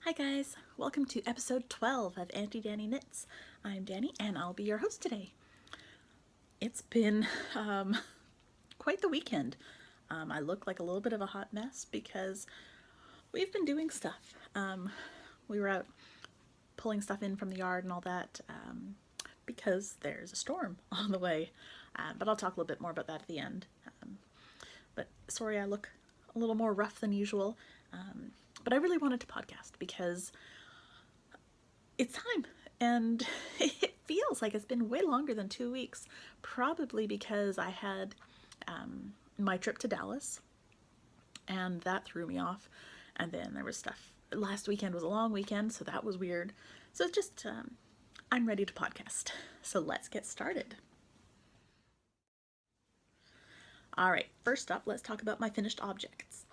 Hi guys, welcome to episode 12 of Auntie Danny Knits. I'm Danny and I'll be your host today. It's been quite the weekend. I look like a little bit of a hot mess because we've been doing stuff. We were out pulling stuff in from the yard and all that because there's a storm on the way. But I'll talk a little bit more about that at the end. But sorry I look a little more rough than usual. But I really wanted to podcast because it's time and it feels like it's been way longer than 2 weeks, probably because I had my trip to Dallas and that threw me off, and then there was stuff. Last weekend was a long weekend, so that was weird. So just I'm ready to podcast, so let's get started. Alright, first up, let's talk about my finished objects.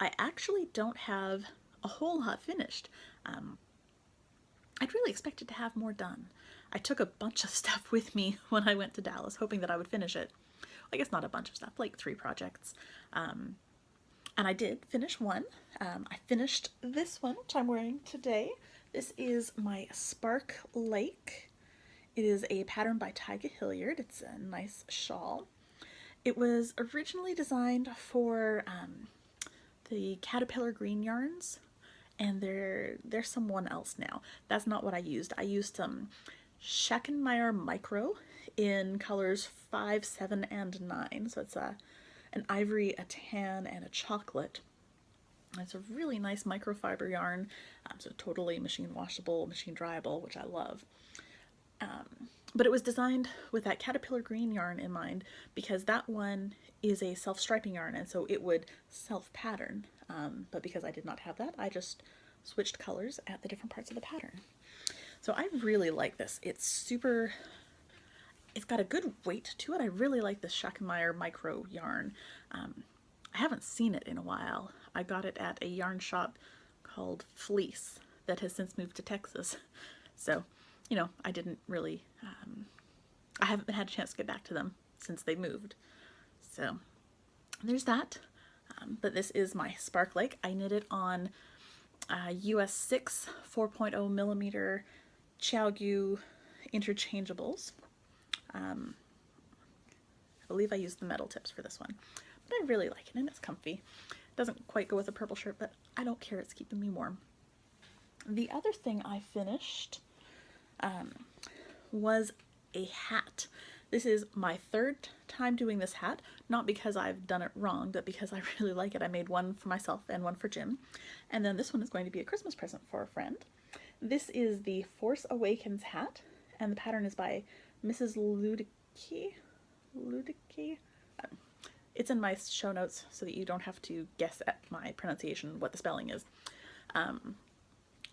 I actually don't have a whole lot finished. I'd really expected to have more done. I took a bunch of stuff with me when I went to Dallas, hoping that I would finish it. I guess not a bunch of stuff, like 3 projects. And I did finish one. I finished this one, which I'm wearing today. This is my Spark Lake. It is a pattern by Tyga Hilliard. It's a nice shawl. It was originally designed for the Caterpillar Green yarns, and they're someone else now. That's not what I used. I used some Schackenmeyer Micro in colors 5, 7, and 9. So it's an ivory, a tan, and a chocolate. It's a really nice microfiber yarn, so totally machine washable, machine dryable, which I love. But it was designed with that Caterpillar Green yarn in mind because that one is a self-striping yarn, and so it would self-pattern. But because I did not have that, I just switched colors at the different parts of the pattern. So I really like this. It's got a good weight to it. I really like this Schackenmeyer Micro yarn. I haven't seen it in a while. I got it at a yarn shop called Fleece that has since moved to Texas. So, you know, I didn't really, I haven't had a chance to get back to them since they moved. So there's that. But this is my Spark Lake. I knit it on US 6 4.0 millimeter ChiaoGoo interchangeables. I believe I used the metal tips for this one, but I really like it and it's comfy. It doesn't quite go with a purple shirt, but I don't care, it's keeping me warm. The other thing I finished was a hat. This is my 3rd time doing this hat, not because I've done it wrong, but because I really like it. I made one for myself and one for Jim, and then this one is going to be a Christmas present for a friend. This is the Force Awakens hat, and the pattern is by Mrs. Ludicky. It's in my show notes so that you don't have to guess at my pronunciation what the spelling is.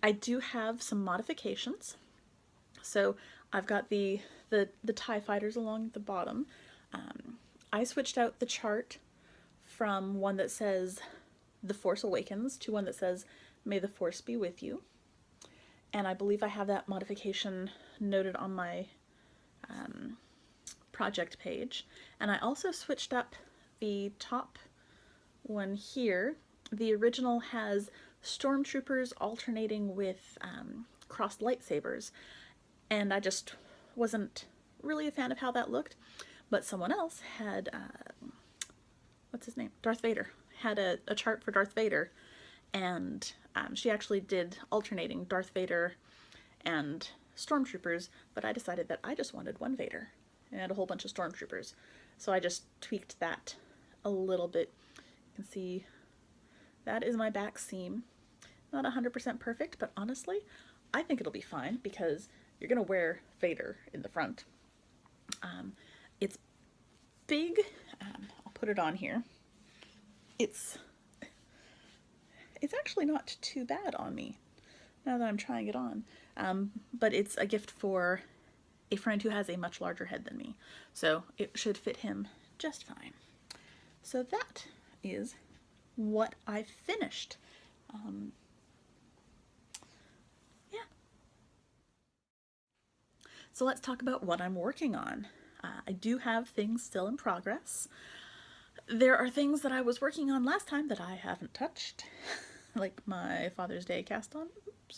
I do have some modifications. So I've got the TIE fighters along the bottom. I switched out the chart from one that says The Force Awakens to one that says May the Force be with you. And I believe I have that modification noted on my project page. And I also switched up the top one here. The original has stormtroopers alternating with crossed lightsabers, and I just wasn't really a fan of how that looked. But someone else had, what's his name? Darth Vader. Had a chart for Darth Vader, and she actually did alternating Darth Vader and stormtroopers, but I decided that I just wanted one Vader and a whole bunch of stormtroopers. So I just tweaked that a little bit. You can see that is my back seam. Not 100% perfect, but honestly, I think it'll be fine because you're gonna wear Vader in the front. It's big. I'll put it on here. It's actually not too bad on me now that I'm trying it on. But it's a gift for a friend who has a much larger head than me, so it should fit him just fine. So that is what I finished. Yeah. So let's talk about what I'm working on. I do have things still in progress. There are things that I was working on last time that I haven't touched, like my Father's Day cast on. Oops.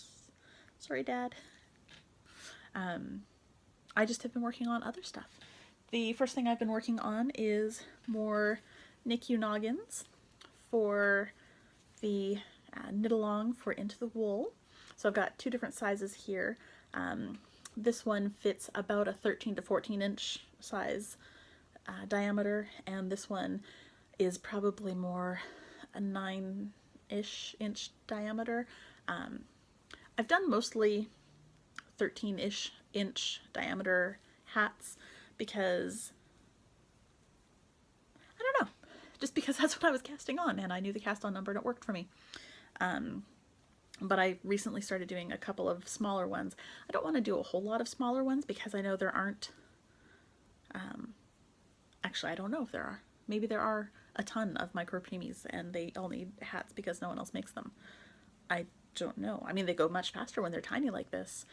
Sorry, Dad. I just have been working on other stuff. The first thing I've been working on is more NICU noggins for the knit along for Into the Wool. So I've got two different sizes here. This one fits about a 13 to 14 inch size diameter, and this one is probably more a 9-ish inch diameter. I've done mostly 13-ish inch diameter hats because, I don't know, just because that's what I was casting on and I knew the cast on number and it worked for me. But I recently started doing a couple of smaller ones. I don't want to do a whole lot of smaller ones because I know there aren't, actually I don't know if there are. Maybe there are a ton of micro preemies and they all need hats because no one else makes them. I don't know. I mean, they go much faster when they're tiny like this.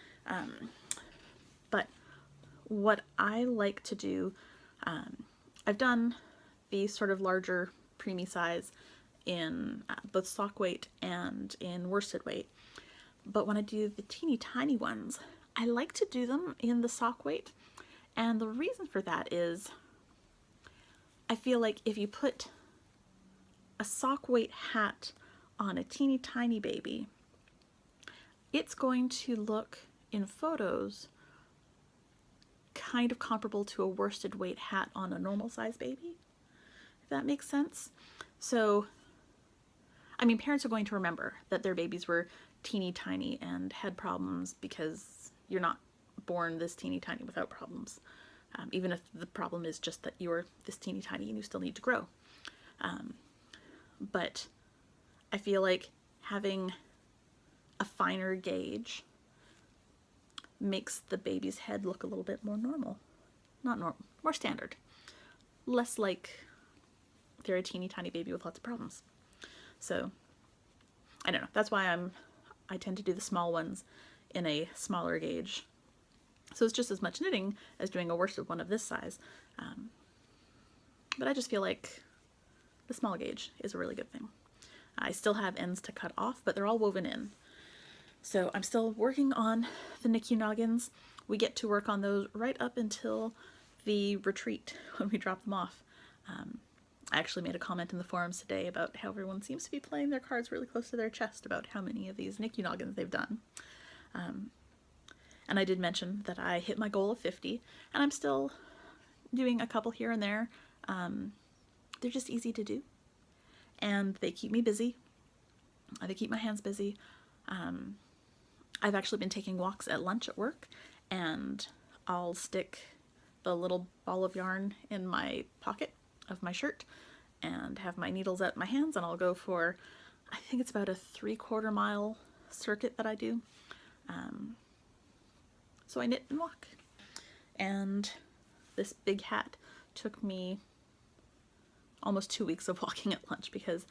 But what I like to do, I've done the sort of larger preemie size in both sock weight and in worsted weight. But when I do the teeny tiny ones, I like to do them in the sock weight. And the reason for that is I feel like if you put a sock weight hat on a teeny tiny baby, it's going to look in photos kind of comparable to a worsted weight hat on a normal size baby, if that makes sense. So, I mean, parents are going to remember that their babies were teeny tiny and had problems because you're not born this teeny tiny without problems. Even if the problem is just that you're this teeny tiny and you still need to grow. But I feel like having a finer gauge makes the baby's head look a little bit more normal. Not normal, more standard. Less like they're a teeny tiny baby with lots of problems. So, I don't know. That's why I tend to do the small ones in a smaller gauge. So it's just as much knitting as doing a worsted one of this size. But I just feel like the small gauge is a really good thing. I still have ends to cut off, but they're all woven in. So I'm still working on the NICU noggins. We get to work on those right up until the retreat when we drop them off. I actually made a comment in the forums today about how everyone seems to be playing their cards really close to their chest about how many of these NICU noggins they've done. And I did mention that I hit my goal of 50, and I'm still doing a couple here and there. They're just easy to do, and they keep me busy. They keep my hands busy. I've actually been taking walks at lunch at work, and I'll stick the little ball of yarn in my pocket of my shirt and have my needles at my hands, and I'll go for, I think it's about a 3/4 mile circuit that I do. So I knit and walk. And this big hat took me almost 2 weeks of walking at lunch because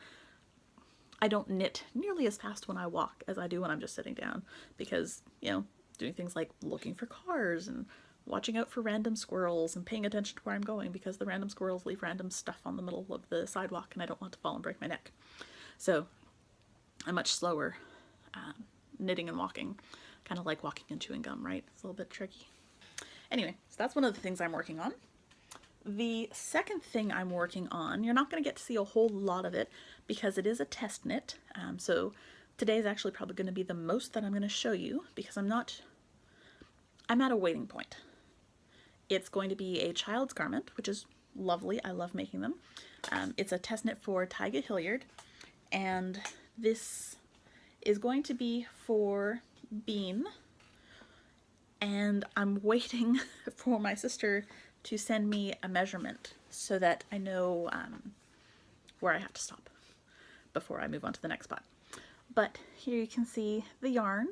I don't knit nearly as fast when I walk as I do when I'm just sitting down because, you know, doing things like looking for cars and watching out for random squirrels and paying attention to where I'm going because the random squirrels leave random stuff on the middle of the sidewalk and I don't want to fall and break my neck. So I'm much slower knitting and walking, kind of like walking and chewing gum, right? It's a little bit tricky. Anyway, so that's one of the things I'm working on. The second thing I'm working on, you're not going to get to see a whole lot of it because it is a test knit. So today is actually probably going to be the most that I'm going to show you because I'm at a waiting point. It's going to be a child's garment, which is lovely. I love making them. It's a test knit for Tyga Hilliard, and this is going to be for Bean, and I'm waiting for my sister to send me a measurement so that I know where I have to stop before I move on to the next spot. But here you can see the yarn.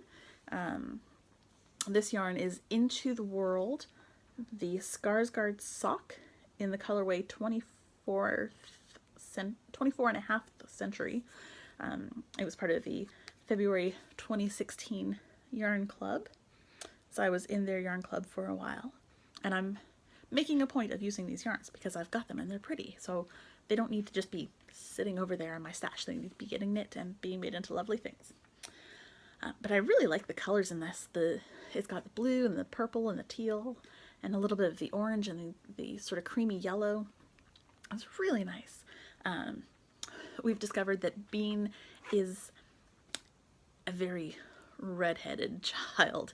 This yarn is Into the World, the Skarsgård sock in the colorway 24 and a half century. It was part of the February 2016 yarn club. So I was in their yarn club for a while, and I'm making a point of using these yarns because I've got them and they're pretty. So they don't need to just be sitting over there in my stash. They need to be getting knit and being made into lovely things. But I really like the colors in this. It's got the blue and the purple and the teal and a little bit of the orange and the sort of creamy yellow. It's really nice. We've discovered that Bean is a very redheaded child.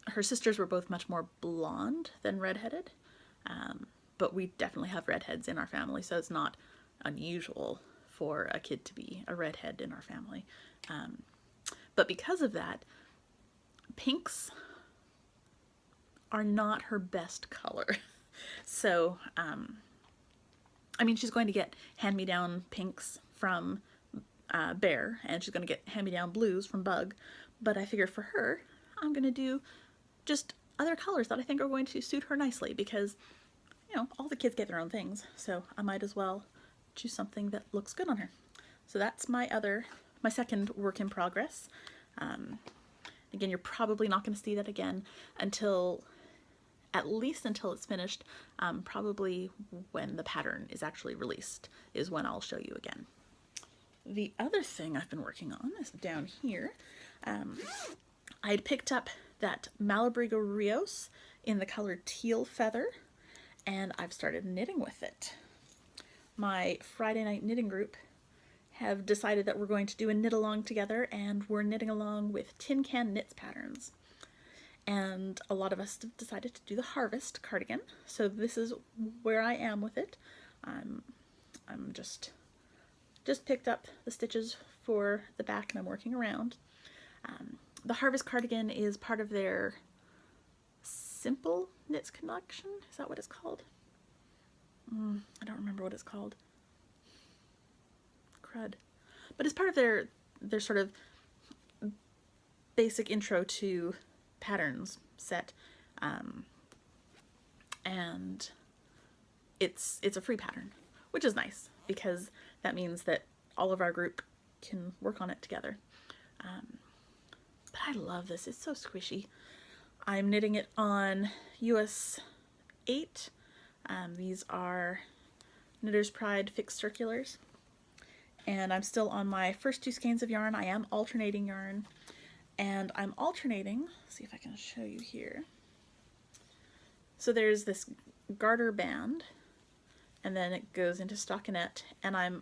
Her sisters were both much more blonde than redheaded, but we definitely have redheads in our family, so it's not unusual for a kid to be a redhead in our family. But because of that, pinks are not her best color. So, I mean, she's going to get hand-me-down pinks from Bear, and she's going to get hand-me-down blues from Bug, but I figure for her, I'm going to do just other colors that I think are going to suit her nicely, because, you know, all the kids get their own things, so I might as well choose something that looks good on her. So that's my second work in progress. Again, you're probably not going to see that again until, at least until it's finished. Probably when the pattern is actually released is when I'll show you again. The other thing I've been working on is down here. I had picked up that Malabrigo Rios in the color Teal Feather, and I've started knitting with it. My Friday night knitting group have decided that we're going to do a knit along together, and we're knitting along with Tin Can Knits patterns. And a lot of us have decided to do the Harvest cardigan, so this is where I am with it. I'm just picked up the stitches for the back, and I'm working around. The Harvest cardigan is part of their Simple Knits collection. Is that what it's called? I don't remember what it's called. Crud. But it's part of their sort of basic intro to patterns set, and it's a free pattern, which is nice because that means that all of our group can work on it together. But I love this. It's so squishy. I'm knitting it on US 8. These are Knitter's Pride fixed circulars, and I'm still on my first 2 skeins of yarn. I am alternating yarn, and I'm alternating, see if I can show you here. So there's this garter band, and then it goes into stockinette, and I'm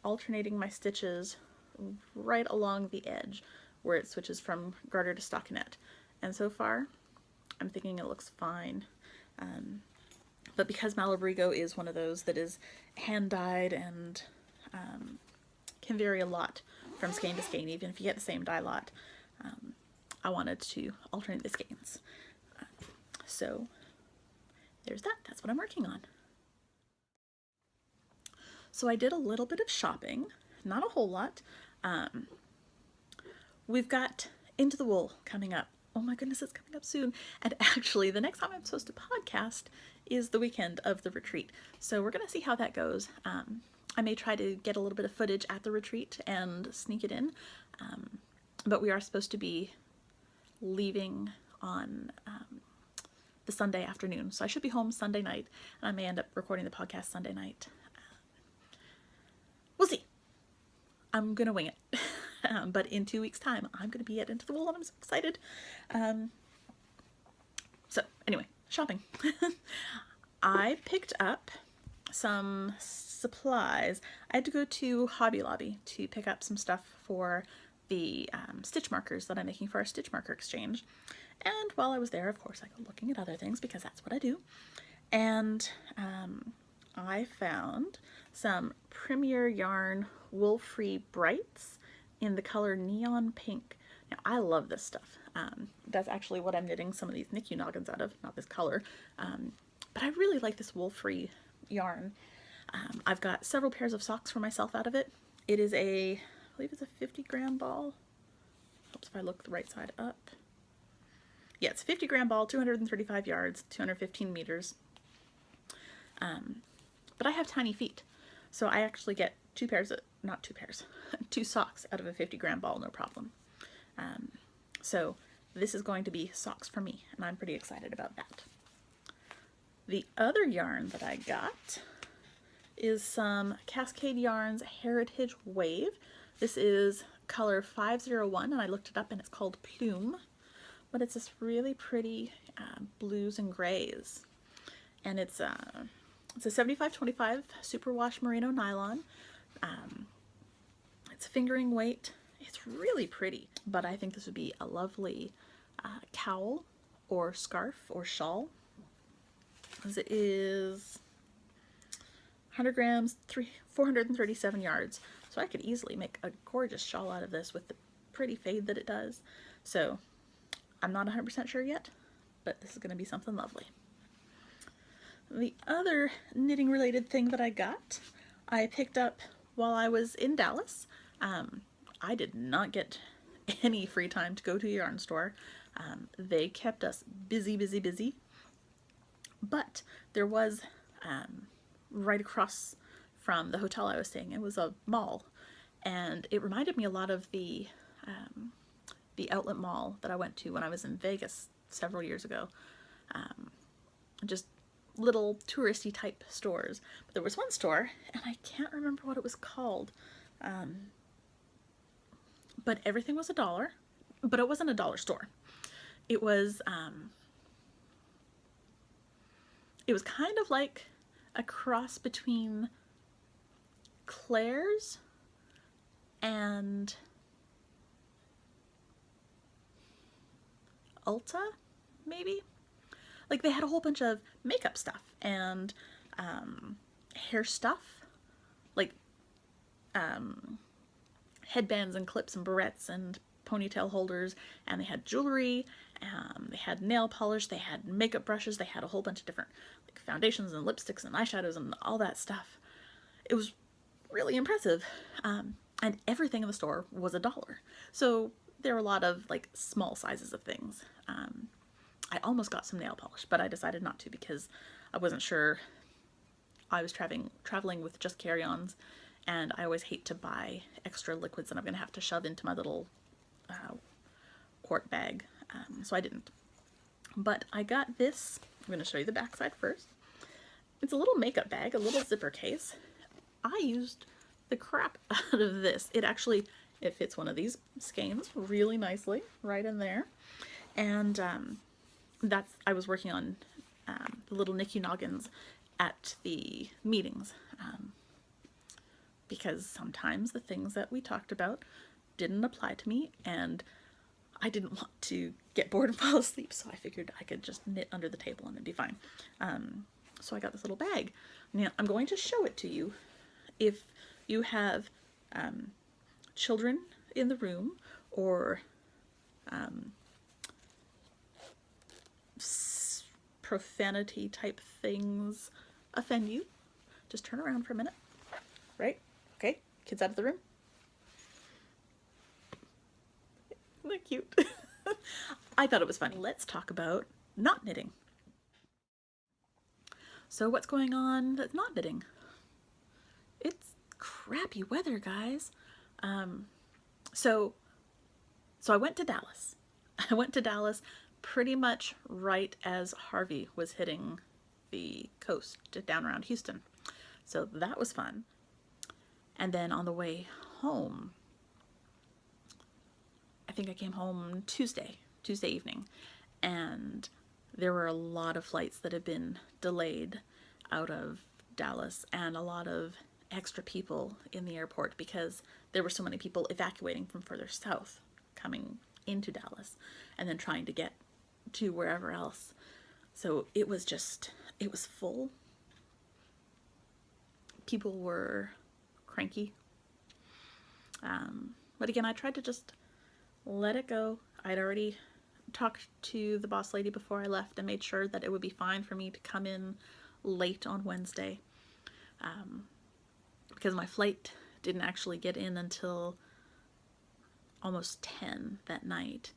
alternating my stitches right along the edge where it switches from garter to stockinette. And so far, I'm thinking it looks fine. But because Malabrigo is one of those that is hand-dyed and can vary a lot from skein to skein, even if you get the same dye lot, I wanted to alternate the skeins. So there's that. That's what I'm working on. So I did a little bit of shopping, not a whole lot. We've got Into the Wool coming up. Oh my goodness, it's coming up soon. And actually, the next time I'm supposed to podcast is the weekend of the retreat. So we're going to see how that goes. I may try to get a little bit of footage at the retreat and sneak it in. But we are supposed to be leaving on the Sunday afternoon. So I should be home Sunday night, and I may end up recording the podcast Sunday night. We'll see. I'm going to wing it. But in 2 weeks' time, I'm going to be at Into the Wool, and I'm so excited. So anyway, shopping. I picked up some supplies. I had to go to Hobby Lobby to pick up some stuff for the stitch markers that I'm making for our stitch marker exchange. And while I was there, of course, I go looking at other things because that's what I do. And I found some Premier Yarn Wool-Free Brights in the color Neon Pink. Now, I love this stuff. That's actually what I'm knitting some of these NICU noggins out of, not this color. But I really like this wool-free yarn. I've got several pairs of socks for myself out of it. It is I believe it's a 50-gram ball. Helps if I look the right side up. Yeah, it's a 50-gram ball, 235 yards, 215 meters. But I have tiny feet, so I actually get two socks out of a 50-gram ball, no problem. So this is going to be socks for me, and I'm pretty excited about that. The other yarn that I got is some Cascade Yarns Heritage Wave. This is color 501, and I looked it up, and it's called Plume. But it's this really pretty blues and grays. And it's a 75/25 superwash merino nylon. It's fingering weight. It's really pretty, but I think this would be a lovely cowl or scarf or shawl. Because it is 100 grams, 437 yards. So I could easily make a gorgeous shawl out of this with the pretty fade that it does. So I'm not 100% sure yet, but this is going to be something lovely. The other knitting related thing that I got, I picked up while I was in Dallas. I did not get any free time to go to a yarn store. They kept us busy, busy, busy. But there was, right across from the hotel I was staying in, was a mall. And it reminded me a lot of the outlet mall that I went to when I was in Vegas several years ago. Just little touristy type stores. But there was one store, and I can't remember what it was called. But everything was $1, but it wasn't a dollar store. It was kind of like a cross between Claire's and Ulta, maybe? Like, they had a whole bunch of makeup stuff and hair stuff, like headbands and clips and barrettes and ponytail holders, and they had jewelry, they had nail polish, they had makeup brushes, they had a whole bunch of different like foundations and lipsticks and eyeshadows and all that stuff. It was really impressive, and everything in the store was $1. So there were a lot of like small sizes of things. I almost got some nail polish, but I decided not to because I wasn't sure. I was traveling with just carry-ons, and I always hate to buy extra liquids that I'm going to have to shove into my little quart bag, so I didn't. But I got this. I'm going to show you the back side first. It's a little makeup bag, a little zipper case. I used the crap out of this. It fits one of these skeins really nicely right in there. And I was working on the little NICU noggins at the meetings, because sometimes the things that we talked about didn't apply to me, and I didn't want to get bored and fall asleep, so I figured I could just knit under the table and it'd be fine. So I got this little bag. Now I'm going to show it to you. If you have children in the room, or profanity type things offend you, just turn around for a minute. Right? Okay, kids out of the room. Isn't that cute? I thought it was funny. Let's talk about not knitting. So what's going on that's not knitting? It's crappy weather, guys. So I went to Dallas. I went to Dallas pretty much right as Harvey was hitting the coast down around Houston. So that was fun. And then on the way home, I think I came home Tuesday evening, and there were a lot of flights that had been delayed out of Dallas, and a lot of extra people in the airport because there were so many people evacuating from further south coming into Dallas and then trying to get to wherever else. So it was full. People were cranky. But again, I tried to just let it go. I'd already talked to the boss lady before I left and made sure that it would be fine for me to come in late on Wednesday, because my flight didn't actually get in until almost 10 that night,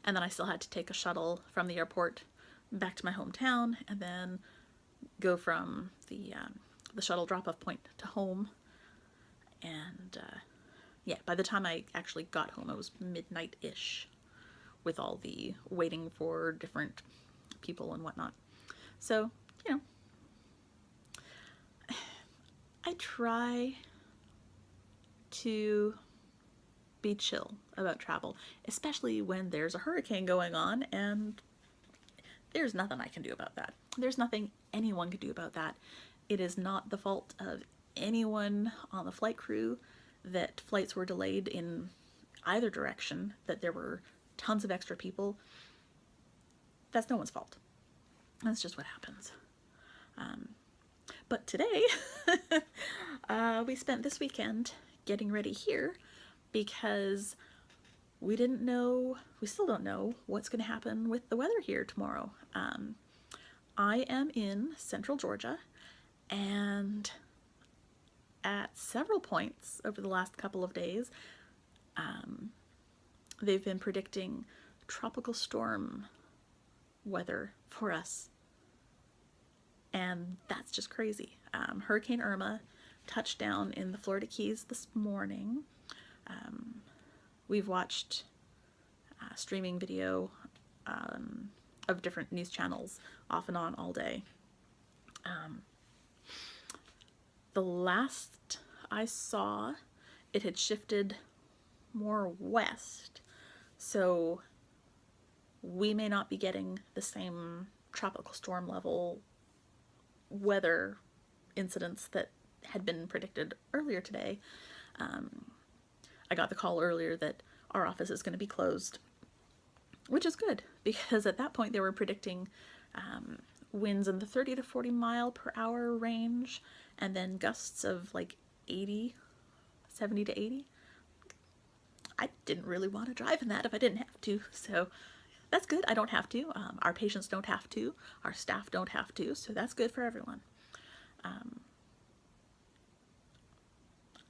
and then I still had to take a shuttle from the airport back to my hometown and then go from the shuttle drop-off point to home. And yeah, by the time I actually got home, it was midnight-ish with all the waiting for different people and whatnot. So, you know, I try to be chill about travel, especially when there's a hurricane going on, and there's nothing I can do about that. There's nothing anyone can do about that. It is not the fault of anyone on the flight crew that flights were delayed in either direction, that there were tons of extra people. That's no one's fault. That's just what happens. But today, we spent this weekend getting ready here because we didn't know, we still don't know what's going to happen with the weather here tomorrow. I am in central Georgia, and at several points over the last couple of days, they've been predicting tropical storm weather for us. And that's just crazy. Hurricane Irma touched down in the Florida Keys this morning. We've watched streaming video of different news channels off and on all day. The last I saw, it had shifted more west, so we may not be getting the same tropical storm level weather incidents that had been predicted earlier today. I got the call earlier that our office is going to be closed, which is good, because at that point they were predicting winds in the 30 to 40 mile per hour range, and then gusts of like 70 to 80. I didn't really want to drive in that if I didn't have to, so that's good. I don't have to. Our patients don't have to. Our staff don't have to, so that's good for everyone.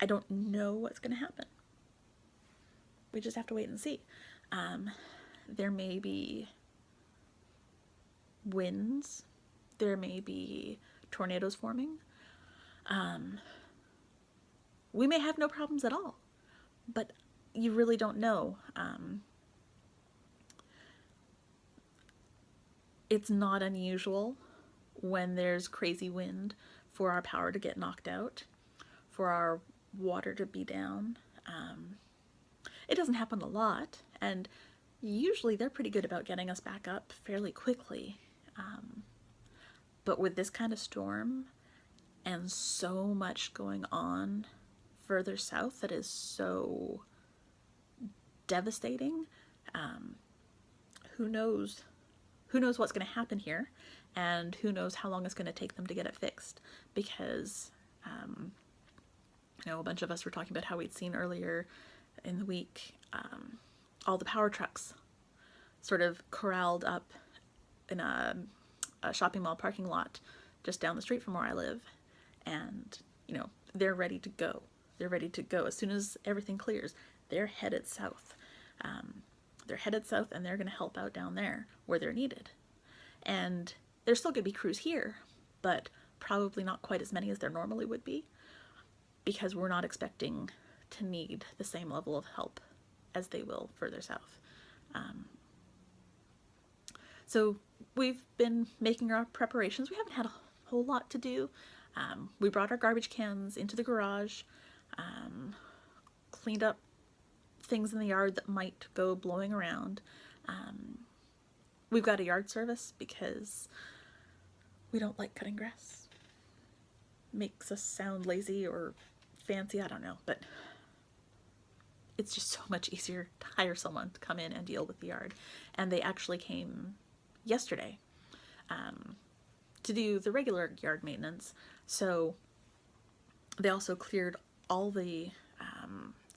I don't know what's going to happen. We just have to wait and see. There may be winds. There may be tornadoes forming. We may have no problems at all, but you really don't know. It's not unusual when there's crazy wind for our power to get knocked out, for our water to be down. It doesn't happen a lot, and usually they're pretty good about getting us back up fairly quickly. But with this kind of storm and so much going on further south that is so devastating, who knows what's going to happen here, and who knows how long it's going to take them to get it fixed, because a bunch of us were talking about how we'd seen earlier in the week all the power trucks sort of corralled up in a shopping mall parking lot just down the street from where I live, and they're ready to go. They're ready to go as soon as everything clears. They're headed south. They're headed south, and they're going to help out down there where they're needed. And there's still going to be crews here, but probably not quite as many as there normally would be, because we're not expecting to need the same level of help as they will further south. So we've been making our preparations. We haven't had a whole lot to do. We brought our garbage cans into the garage, cleaned up things in the yard that might go blowing around. We've got a yard service because we don't like cutting grass. Makes us sound lazy or fancy, I don't know, but it's just so much easier to hire someone to come in and deal with the yard. And they actually came yesterday to do the regular yard maintenance. So they also cleared all the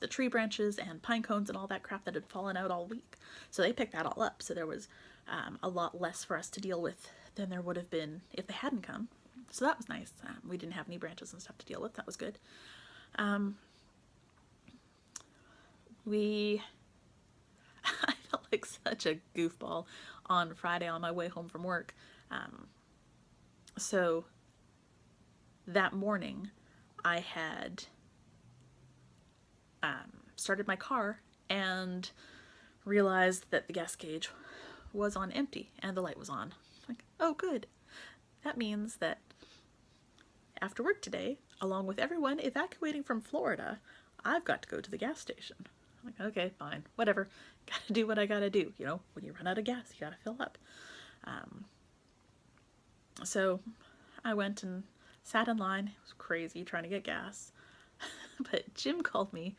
tree branches and pine cones and all that crap that had fallen out all week. So they picked that all up. So there was a lot less for us to deal with than there would have been if they hadn't come. So that was nice. We didn't have any branches and stuff to deal with. That was good. I felt like such a goofball on Friday on my way home from work. So that morning I had started my car and realized that the gas gauge was on empty and the light was on. Like, oh good. That means that after work today, along with everyone evacuating from Florida, I've got to go to the gas station. I'm like, okay, fine, whatever. Gotta do what I gotta do. You know, when you run out of gas, you gotta fill up. So I went and sat in line. It was crazy trying to get gas. But Jim called me,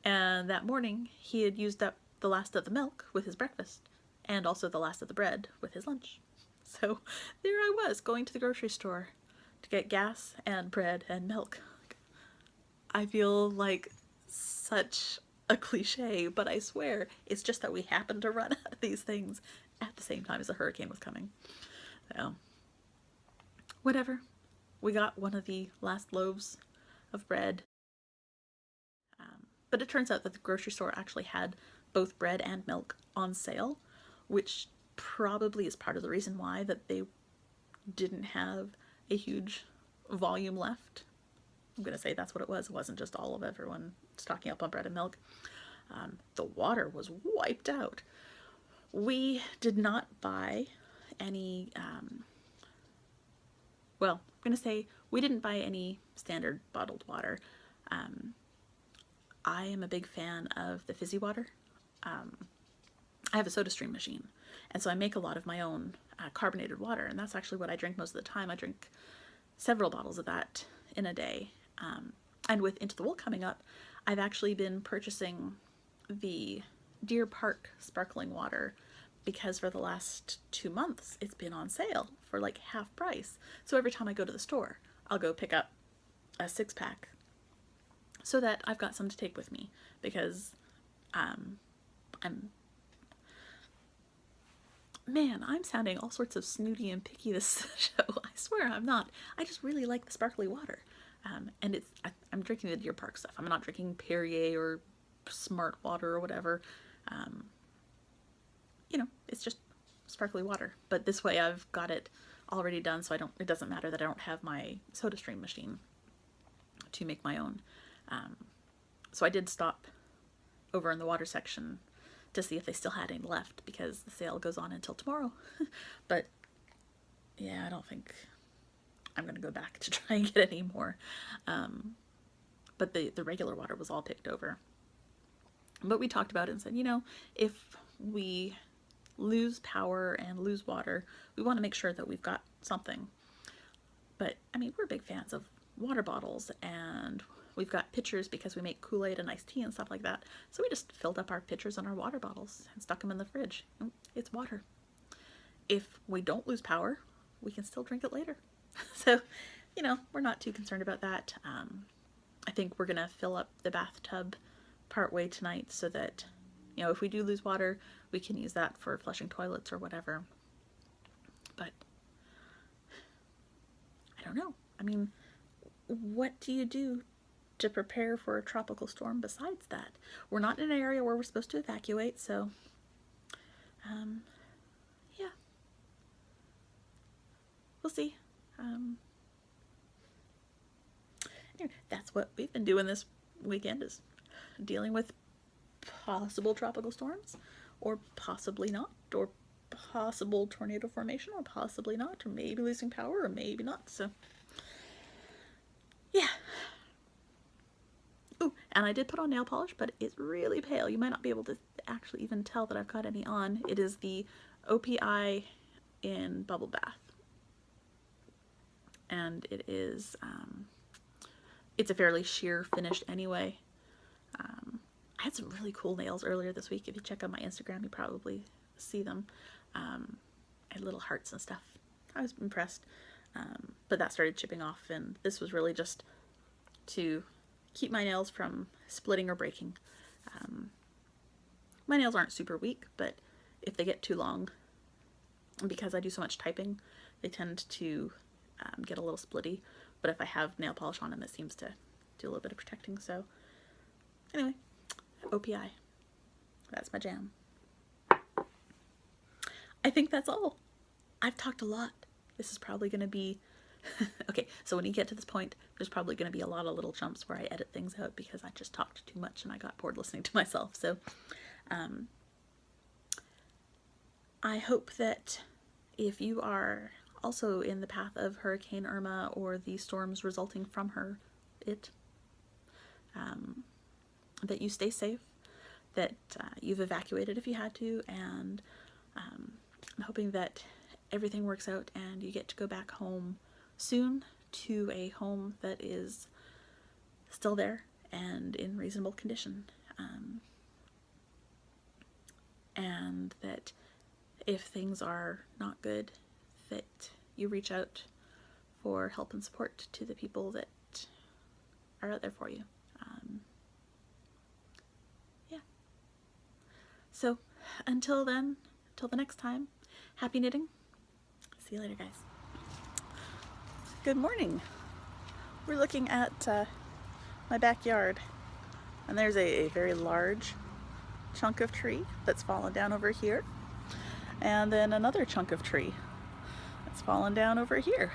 and that morning he had used up the last of the milk with his breakfast, and also the last of the bread with his lunch. So there I was, going to the grocery store to get gas and bread and milk. I feel like such a cliche, but I swear it's just that we happened to run out of these things at the same time as a hurricane was coming. So, whatever. We got one of the last loaves of bread. But it turns out that the grocery store actually had both bread and milk on sale, which probably is part of the reason why that they didn't have a huge volume left. I'm going to say that's what it was. It wasn't just all of everyone stocking up on bread and milk. The water was wiped out. We did not buy any, well, I'm going to say we didn't buy any standard bottled water. I am a big fan of the fizzy water. I have a SodaStream machine, and so I make a lot of my own carbonated water, and that's actually what I drink most of the time. I drink several bottles of that in a day. And with Into the Wool coming up, I've actually been purchasing the Deer Park sparkling water because for the last 2 months it's been on sale for like half price. So every time I go to the store, I'll go pick up a 6-pack so that I've got some to take with me, because I'm sounding all sorts of snooty and picky this show. I swear I'm not. I just really like the sparkly water. And I'm drinking the Deer Park stuff. I'm not drinking Perrier or Smart Water or whatever. You know, it's just sparkly water. But this way I've got it already done, so it doesn't matter that I don't have my SodaStream machine to make my own. So I did stop over in the water section to see if they still had any left, because the sale goes on until tomorrow. But yeah, I don't think I'm going to go back to try and get any more. But the regular water was all picked over. But we talked about it and said, you know, if we lose power and lose water, we want to make sure that we've got something. But I mean, we're big fans of water bottles, and we've got pitchers because we make Kool-Aid and iced tea and stuff like that. So we just filled up our pitchers and our water bottles and stuck them in the fridge. It's water. If we don't lose power, we can still drink it later. So, you know, we're not too concerned about that. I think we're going to fill up the bathtub partway tonight so that, you know, if we do lose water, we can use that for flushing toilets or whatever. But I don't know. I mean, what do you do to prepare for a tropical storm besides that? We're not in an area where we're supposed to evacuate, so yeah, we'll see. Anyway, that's what we've been doing this weekend, is dealing with possible tropical storms, or possibly not, or possible tornado formation, or possibly not, or maybe losing power, or maybe not. So yeah. Ooh, and I did put on nail polish, but it's really pale. You might not be able to actually even tell that I've got any on. It is the OPI in Bubble Bath. And it is, it's a fairly sheer finish anyway. I had some really cool nails earlier this week. If you check out my Instagram, you probably see them. I had little hearts and stuff. I was impressed. But that started chipping off, and this was really just to keep my nails from splitting or breaking. My nails aren't super weak, but if they get too long, because I do so much typing, they tend to get a little splitty. But if I have nail polish on them, it seems to do a little bit of protecting. So anyway, OPI. That's my jam. I think that's all. I've talked a lot. This is probably going to be... Okay, so when you get to this point, there's probably going to be a lot of little jumps where I edit things out because I just talked too much and I got bored listening to myself. So I hope that if you are also in the path of Hurricane Irma or the storms resulting from that you stay safe, that you've evacuated if you had to, and I'm hoping that everything works out and you get to go back home soon to a home that is still there and in reasonable condition. And that if things are not good, that you reach out for help and support to the people that are out there for you. Yeah. So until then, till the next time, happy knitting. See you later, guys. Good morning. We're looking at my backyard, and there's a very large chunk of tree that's fallen down over here, and then another chunk of tree that's fallen down over here.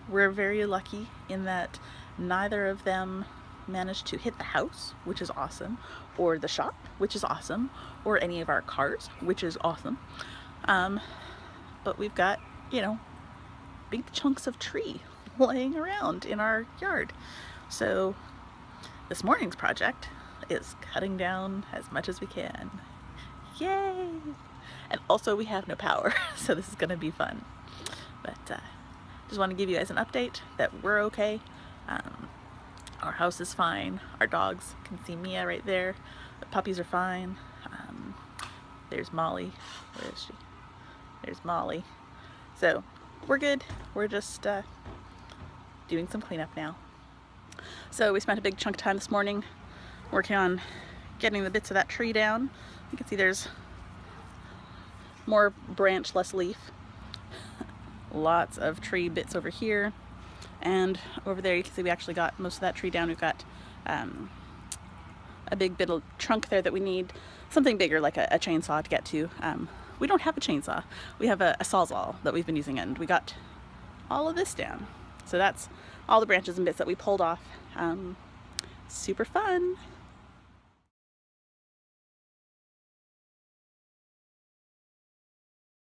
We're very lucky in that neither of them managed to hit the house, which is awesome, or the shop, which is awesome, or any of our cars, which is awesome. But we've got, you know, big chunks of tree laying around in our yard. So this morning's project is cutting down as much as we can. Yay! And also we have no power, so this is gonna be fun. But just want to give you guys an update that we're okay. Our house is fine. Our dogs can see Mia right there. The puppies are fine. There's Molly. Where is she? There's Molly. So we're good. We're just doing some cleanup now. So we spent a big chunk of time this morning working on getting the bits of that tree down. You can see there's more branch, less leaf. Lots of tree bits over here, and over there you can see we actually got most of that tree down. We've got a big bit of trunk there that we need something bigger, like a chainsaw to get to. We don't have a chainsaw. We have a sawzall that we've been using, and we got all of this down. So that's all the branches and bits that we pulled off. Super fun.